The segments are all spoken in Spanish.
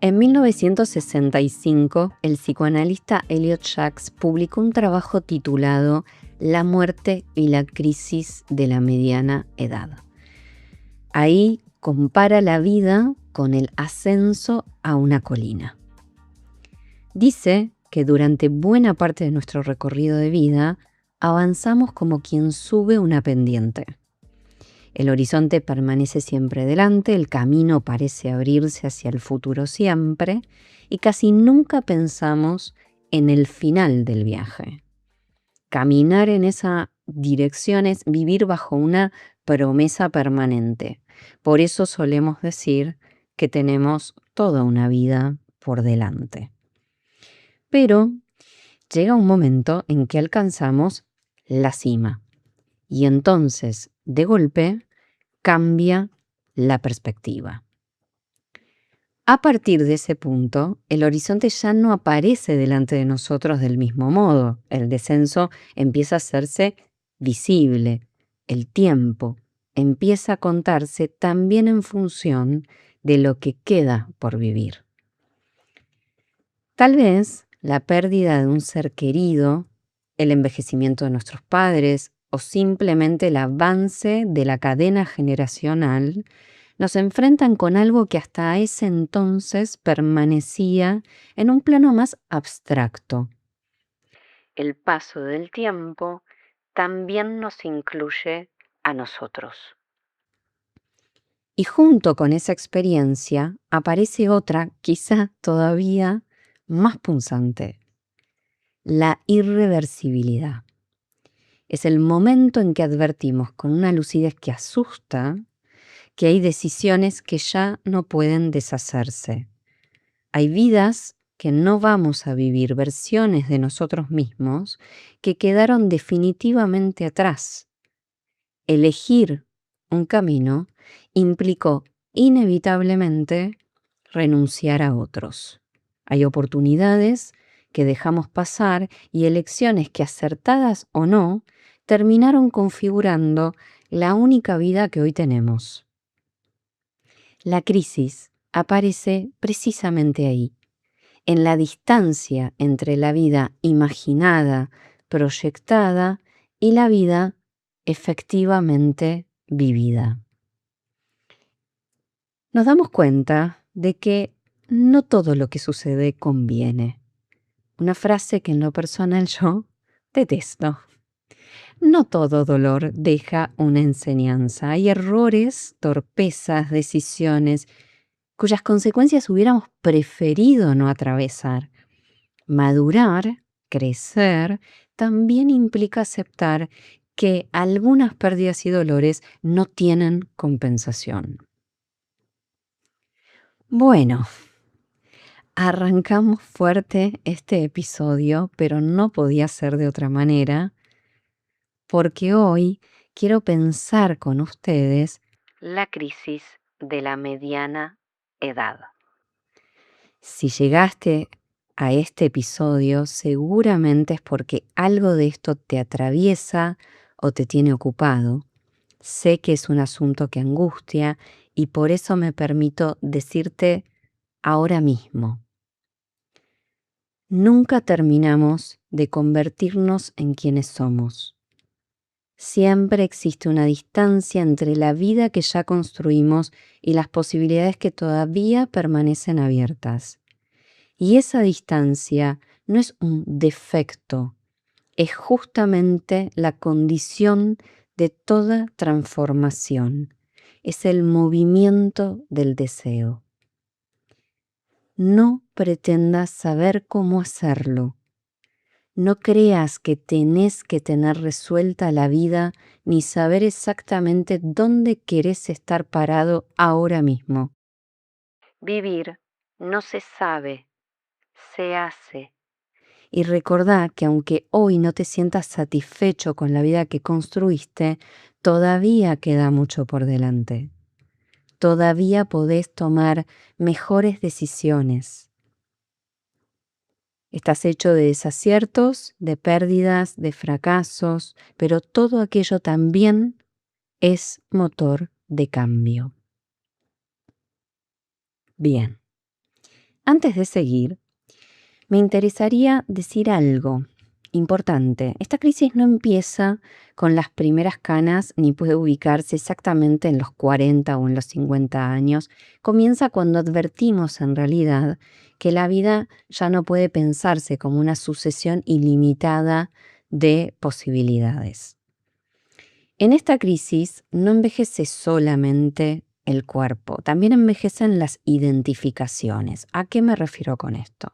En 1965, el psicoanalista Elliot Jaques publicó un trabajo titulado La muerte y la crisis de la mediana edad. Ahí compara la vida con el ascenso a una colina. Dice que durante buena parte de nuestro recorrido de vida avanzamos como quien sube una pendiente. El horizonte permanece siempre delante, el camino parece abrirse hacia el futuro siempre y casi nunca pensamos en el final del viaje. Caminar en esa dirección es vivir bajo una promesa permanente. Por eso solemos decir que tenemos toda una vida por delante. Pero llega un momento en que alcanzamos la cima y entonces, de golpe, cambia la perspectiva. A partir de ese punto, el horizonte ya no aparece delante de nosotros del mismo modo. El descenso empieza a hacerse visible. El tiempo empieza a contarse también en función de lo que queda por vivir. Tal vez la pérdida de un ser querido, el envejecimiento de nuestros padres o simplemente el avance de la cadena generacional nos enfrentan con algo que hasta ese entonces permanecía en un plano más abstracto. El paso del tiempo también nos incluye a nosotros. Y junto con esa experiencia aparece otra, quizá todavía más punzante: la irreversibilidad. Es el momento en que advertimos con una lucidez que asusta que hay decisiones que ya no pueden deshacerse. Hay vidas que no vamos a vivir, versiones de nosotros mismos que quedaron definitivamente atrás. Elegir un camino implicó inevitablemente renunciar a otros. Hay oportunidades que dejamos pasar y elecciones que, acertadas o no, terminaron configurando la única vida que hoy tenemos. La crisis aparece precisamente ahí, en la distancia entre la vida imaginada, proyectada y la vida efectivamente vivida. Nos damos cuenta de que no todo lo que sucede conviene. Una frase que en lo personal yo detesto. No todo dolor deja una enseñanza. Hay errores, torpezas, decisiones cuyas consecuencias hubiéramos preferido no atravesar. Madurar, crecer, también implica aceptar que algunas pérdidas y dolores no tienen compensación. Bueno, arrancamos fuerte este episodio, pero no podía ser de otra manera, porque hoy quiero pensar con ustedes la crisis de la mediana edad. Si llegaste a este episodio, seguramente es porque algo de esto te atraviesa o te tiene ocupado. Sé que es un asunto que angustia y por eso me permito decirte ahora mismo: nunca terminamos de convertirnos en quienes somos. Siempre existe una distancia entre la vida que ya construimos y las posibilidades que todavía permanecen abiertas. Y esa distancia no es un defecto, es justamente la condición de toda transformación. Es el movimiento del deseo. No pretendas saber cómo hacerlo. No creas que tenés que tener resuelta la vida ni saber exactamente dónde querés estar parado ahora mismo. Vivir no se sabe, se hace. Y recordá que aunque hoy no te sientas satisfecho con la vida que construiste, todavía queda mucho por delante. Todavía podés tomar mejores decisiones. Estás hecho de desaciertos, de pérdidas, de fracasos, pero todo aquello también es motor de cambio. Bien, Antes de seguir, me interesaría decir algo importante. Esta crisis no empieza con las primeras canas ni puede ubicarse exactamente en los 40 o en los 50 años. Comienza cuando advertimos en realidad que la vida ya no puede pensarse como una sucesión ilimitada de posibilidades. En esta crisis no envejece solamente el cuerpo, también envejecen las identificaciones. ¿A qué me refiero con esto?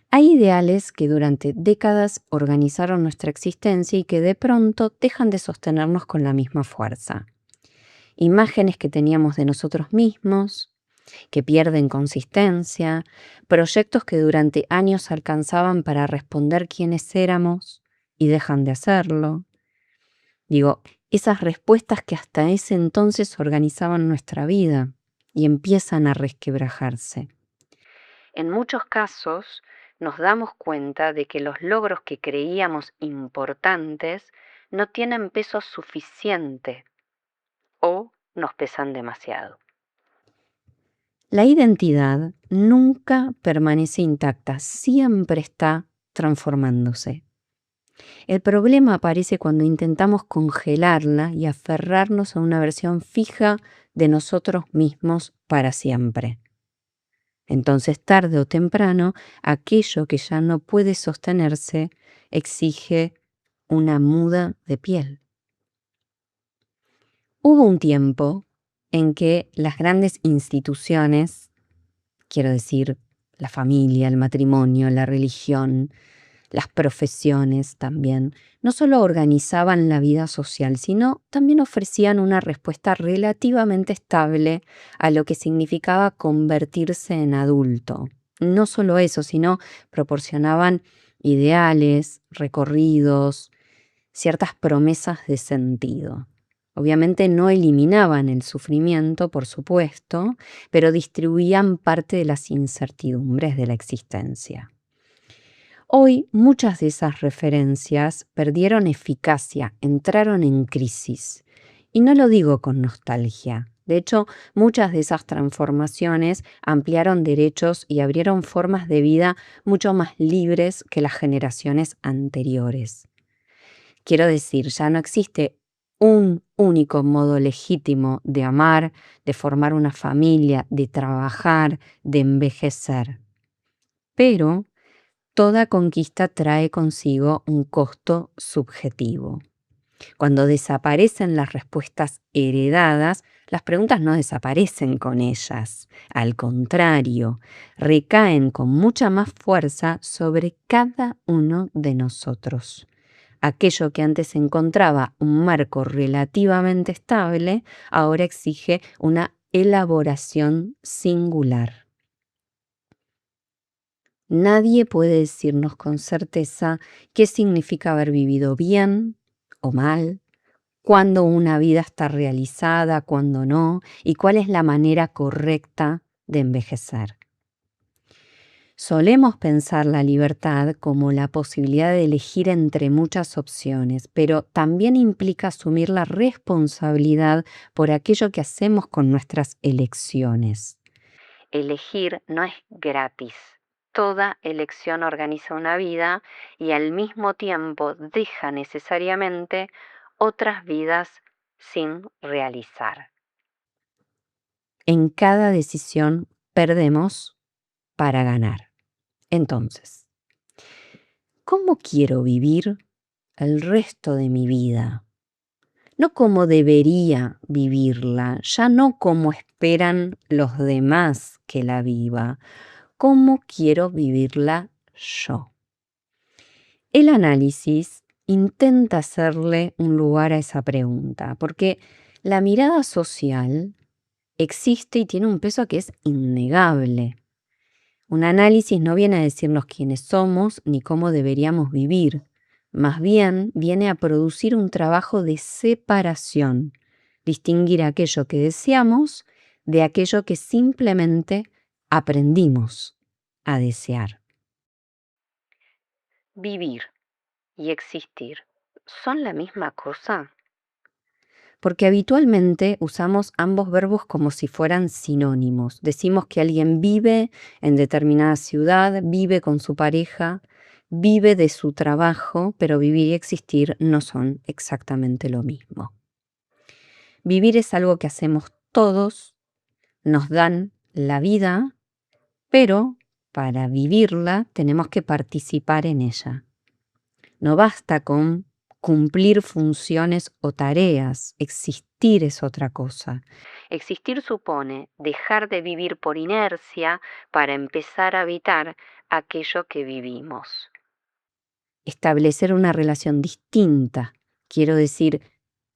Hay ideales que durante décadas organizaron nuestra existencia y que de pronto dejan de sostenernos con la misma fuerza. Imágenes que teníamos de nosotros mismos, que pierden consistencia, proyectos que durante años alcanzaban para responder quiénes éramos y dejan de hacerlo. Digo, esas respuestas que hasta ese entonces organizaban nuestra vida y empiezan a resquebrajarse. En muchos casos nos damos cuenta de que los logros que creíamos importantes no tienen peso suficiente o nos pesan demasiado. La identidad nunca permanece intacta, siempre está transformándose. El problema aparece cuando intentamos congelarla y aferrarnos a una versión fija de nosotros mismos para siempre. Entonces, tarde o temprano, aquello que ya no puede sostenerse exige una muda de piel. Hubo un tiempo en que las grandes instituciones, quiero decir, la familia, el matrimonio, la religión, las profesiones también, no solo organizaban la vida social, sino también ofrecían una respuesta relativamente estable a lo que significaba convertirse en adulto. No solo eso, sino proporcionaban ideales, recorridos, ciertas promesas de sentido. Obviamente no eliminaban el sufrimiento, por supuesto, pero distribuían parte de las incertidumbres de la existencia. Hoy muchas de esas referencias perdieron eficacia, entraron en crisis. Y no lo digo con nostalgia. De hecho, muchas de esas transformaciones ampliaron derechos y abrieron formas de vida mucho más libres que las generaciones anteriores. Quiero decir, ya no existe un único modo legítimo de amar, de formar una familia, de trabajar, de envejecer. Pero toda conquista trae consigo un costo subjetivo. Cuando desaparecen las respuestas heredadas, las preguntas no desaparecen con ellas. Al contrario, recaen con mucha más fuerza sobre cada uno de nosotros. Aquello que antes encontraba un marco relativamente estable, ahora exige una elaboración singular. Nadie puede decirnos con certeza qué significa haber vivido bien o mal, cuándo una vida está realizada, cuándo no, y cuál es la manera correcta de envejecer. Solemos pensar la libertad como la posibilidad de elegir entre muchas opciones, pero también implica asumir la responsabilidad por aquello que hacemos con nuestras elecciones. Elegir no es gratis. Toda elección organiza una vida y al mismo tiempo deja necesariamente otras vidas sin realizar. En cada decisión perdemos para ganar. Entonces, ¿cómo quiero vivir el resto de mi vida? No como debería vivirla, ya no como esperan los demás que la viva. ¿Cómo quiero vivirla yo? El análisis intenta hacerle un lugar a esa pregunta, porque la mirada social existe y tiene un peso que es innegable. Un análisis no viene a decirnos quiénes somos ni cómo deberíamos vivir, más bien viene a producir un trabajo de separación, distinguir aquello que deseamos de aquello que simplemente aprendimos a desear. ¿Vivir y existir son la misma cosa? porque habitualmente usamos ambos verbos como si fueran sinónimos. Decimos que alguien vive en determinada ciudad, vive con su pareja, vive de su trabajo, pero vivir y existir no son exactamente lo mismo. Vivir es algo que hacemos todos, nos dan la vida, pero para vivirla tenemos que participar en ella. No basta con cumplir funciones o tareas, existir es otra cosa. Existir supone dejar de vivir por inercia para empezar a habitar aquello que vivimos. Establecer una relación distinta, quiero decir,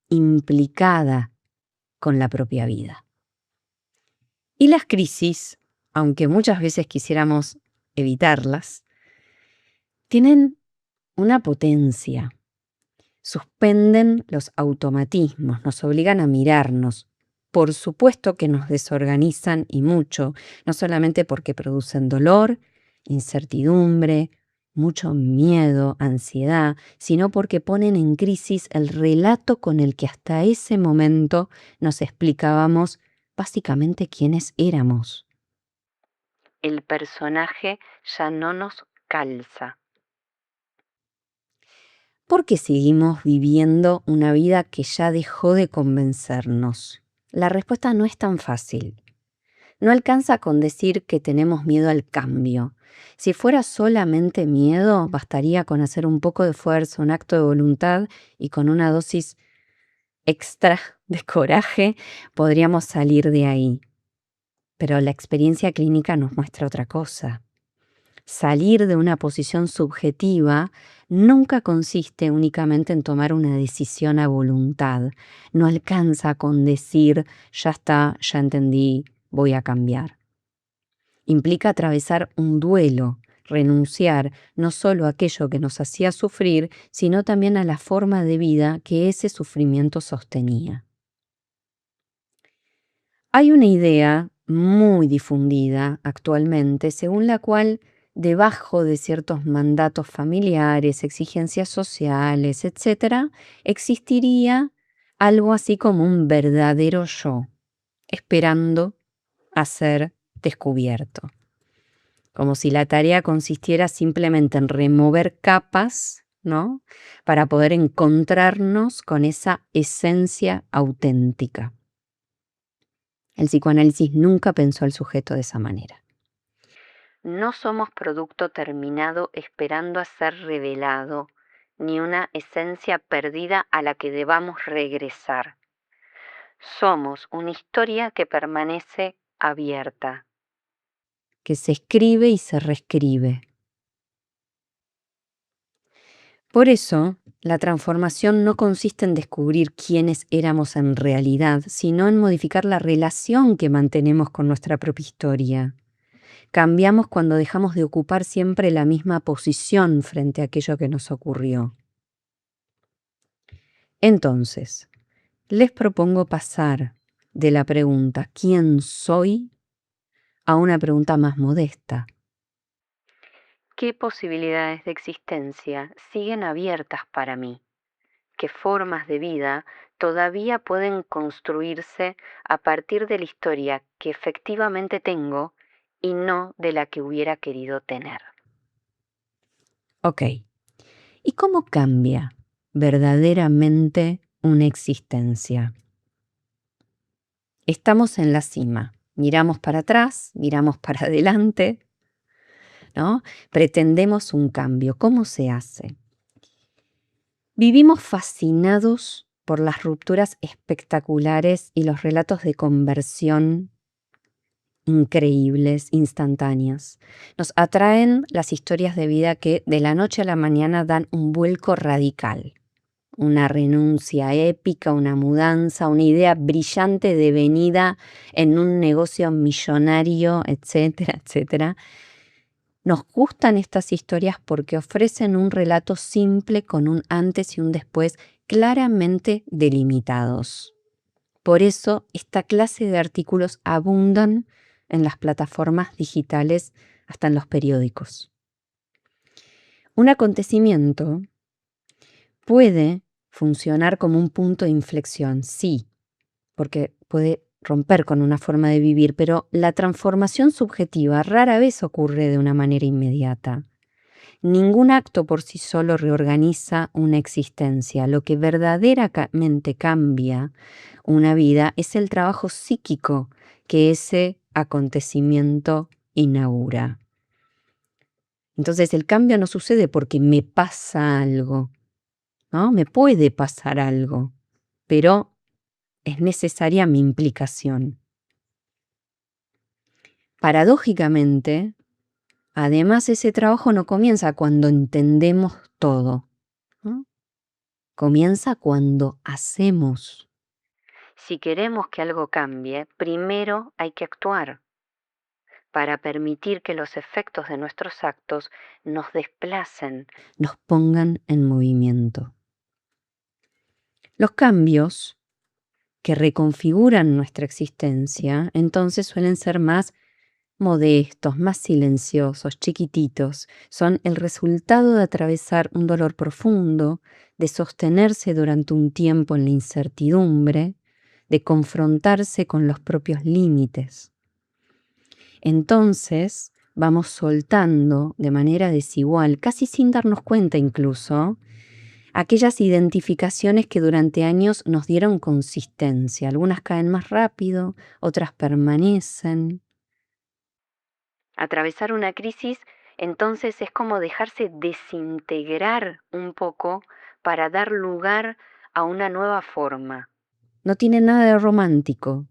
implicada con la propia vida. Y las crisis, aunque muchas veces quisiéramos evitarlas, tienen una potencia. Suspenden los automatismos, nos obligan a mirarnos. Por supuesto que nos desorganizan y mucho, no solamente porque producen dolor, incertidumbre, mucho miedo, ansiedad, sino porque ponen en crisis el relato con el que hasta ese momento nos explicábamos básicamente quiénes éramos. El personaje ya no nos calza. ¿Por qué seguimos viviendo una vida que ya dejó de convencernos? La respuesta no es tan fácil. No alcanza con decir que tenemos miedo al cambio. Si fuera solamente miedo, bastaría con hacer un poco de fuerza, un acto de voluntad y con una dosis extra de coraje podríamos salir de ahí. Pero la experiencia clínica nos muestra otra cosa. Salir de una posición subjetiva nunca consiste únicamente en tomar una decisión a voluntad. No alcanza con decir, ya está, ya entendí, voy a cambiar. Implica atravesar un duelo, renunciar no solo a aquello que nos hacía sufrir, sino también a la forma de vida que ese sufrimiento sostenía. Hay una idea muy difundida actualmente según la cual debajo de ciertos mandatos familiares, exigencias sociales, etc., existiría algo así como un verdadero yo, esperando a ser descubierto. Como si la tarea consistiera simplemente en remover capas, ¿no?, para poder encontrarnos con esa esencia auténtica. El psicoanálisis nunca pensó al sujeto de esa manera. No somos producto terminado esperando a ser revelado, ni una esencia perdida a la que debamos regresar. Somos una historia que permanece abierta, que se escribe y se reescribe. Por eso, la transformación no consiste en descubrir quiénes éramos en realidad, sino en modificar la relación que mantenemos con nuestra propia historia. Cambiamos cuando dejamos de ocupar siempre la misma posición frente a aquello que nos ocurrió. Entonces, les propongo pasar de la pregunta ¿quién soy? A una pregunta más modesta. ¿Qué posibilidades de existencia siguen abiertas para mí? ¿Qué formas de vida todavía pueden construirse a partir de la historia que efectivamente tengo y no de la que hubiera querido tener? Ok. ¿Y cómo cambia verdaderamente una existencia? Estamos en la cima, miramos para atrás, miramos para adelante, ¿no? Pretendemos un cambio. ¿Cómo se hace? Vivimos fascinados por las rupturas espectaculares y los relatos de conversión increíbles, instantáneas. Nos atraen las historias de vida que de la noche a la mañana dan un vuelco radical. Una renuncia épica, una mudanza, una idea brillante devenida en un negocio millonario, etcétera, etcétera. Nos gustan estas historias porque ofrecen un relato simple con un antes y un después claramente delimitados. Por eso, esta clase de artículos abundan en las plataformas digitales, hasta en los periódicos. Un acontecimiento puede funcionar como un punto de inflexión, sí, porque puede romper con una forma de vivir, pero la transformación subjetiva rara vez ocurre de una manera inmediata. Ningún acto por sí solo reorganiza una existencia. Lo que verdaderamente cambia una vida es el trabajo psíquico que ese acontecimiento inaugura. Entonces el cambio no sucede porque me pasa algo, ¿no? Me puede pasar algo, pero es necesaria mi implicación. Paradójicamente, además ese trabajo no comienza cuando entendemos todo, ¿no? Comienza cuando hacemos. Si queremos que algo cambie, primero hay que actuar para permitir que los efectos de nuestros actos nos desplacen, nos pongan en movimiento. Los cambios que reconfiguran nuestra existencia, entonces suelen ser más modestos, más silenciosos, chiquititos. Son el resultado de atravesar un dolor profundo, de sostenerse durante un tiempo en la incertidumbre, de confrontarse con los propios límites. Entonces vamos soltando de manera desigual, casi sin darnos cuenta incluso, aquellas identificaciones que durante años nos dieron consistencia. Algunas caen más rápido, otras permanecen. Atravesar una crisis entonces es como dejarse desintegrar un poco para dar lugar a una nueva forma. No tiene nada de romántico.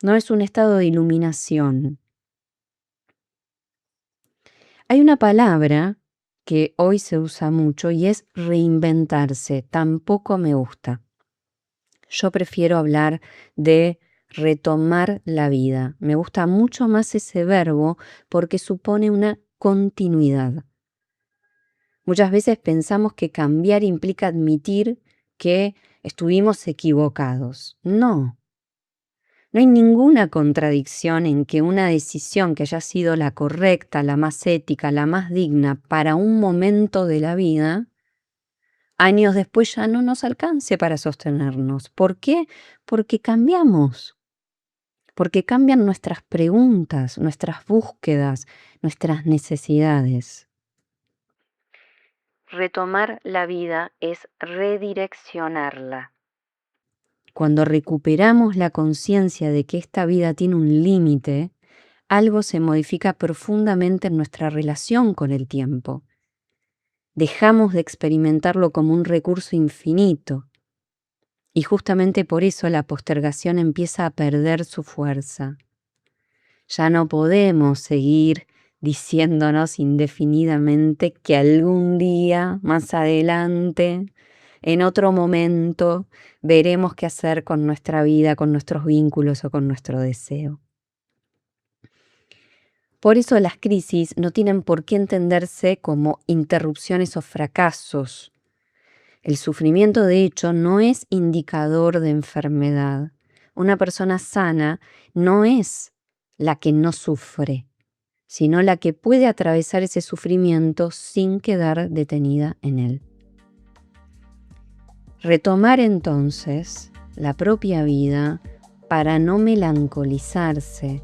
No es un estado de iluminación. Hay una palabra que hoy se usa mucho y es reinventarse. Tampoco me gusta. Yo prefiero hablar de retomar la vida. Me gusta mucho más ese verbo porque supone una continuidad. Muchas veces pensamos que cambiar implica admitir que estuvimos equivocados. No. No hay ninguna contradicción en que una decisión que haya sido la correcta, la más ética, la más digna para un momento de la vida, años después ya no nos alcance para sostenernos. ¿Por qué? Porque cambiamos. Porque cambian nuestras preguntas, nuestras búsquedas, nuestras necesidades. Retomar la vida es redireccionarla. Cuando recuperamos la conciencia de que esta vida tiene un límite, algo se modifica profundamente en nuestra relación con el tiempo. Dejamos de experimentarlo como un recurso infinito. Y justamente por eso la postergación empieza a perder su fuerza. Ya no podemos seguir diciéndonos indefinidamente que algún día, más adelante, en otro momento, veremos qué hacer con nuestra vida, con nuestros vínculos o con nuestro deseo. Por eso las crisis no tienen por qué entenderse como interrupciones o fracasos. El sufrimiento, de hecho, no es indicador de enfermedad. Una persona sana no es la que no sufre, sino la que puede atravesar ese sufrimiento sin quedar detenida en él. Retomar entonces la propia vida para no melancolizarse,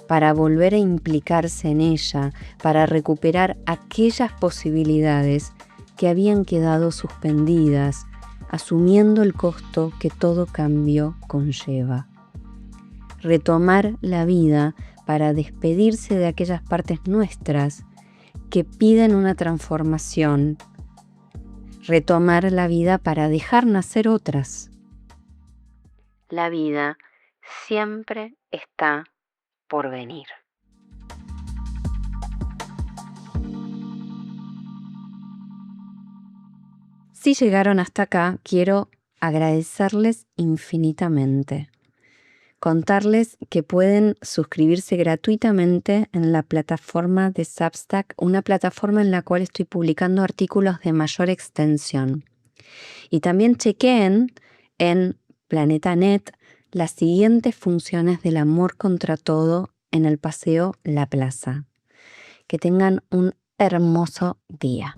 para volver a implicarse en ella, para recuperar aquellas posibilidades que habían quedado suspendidas, asumiendo el costo que todo cambio conlleva. Retomar la vida para despedirse de aquellas partes nuestras que piden una transformación. Retomar la vida para dejar nacer otras. La vida siempre está por venir. Si llegaron hasta acá, quiero agradecerles infinitamente. Contarles que pueden suscribirse gratuitamente en la plataforma de Substack, una plataforma en la cual estoy publicando artículos de mayor extensión. Y también chequeen en PlanetaNet las siguientes funciones del amor contra todo en el Paseo La Plaza. Que tengan un hermoso día.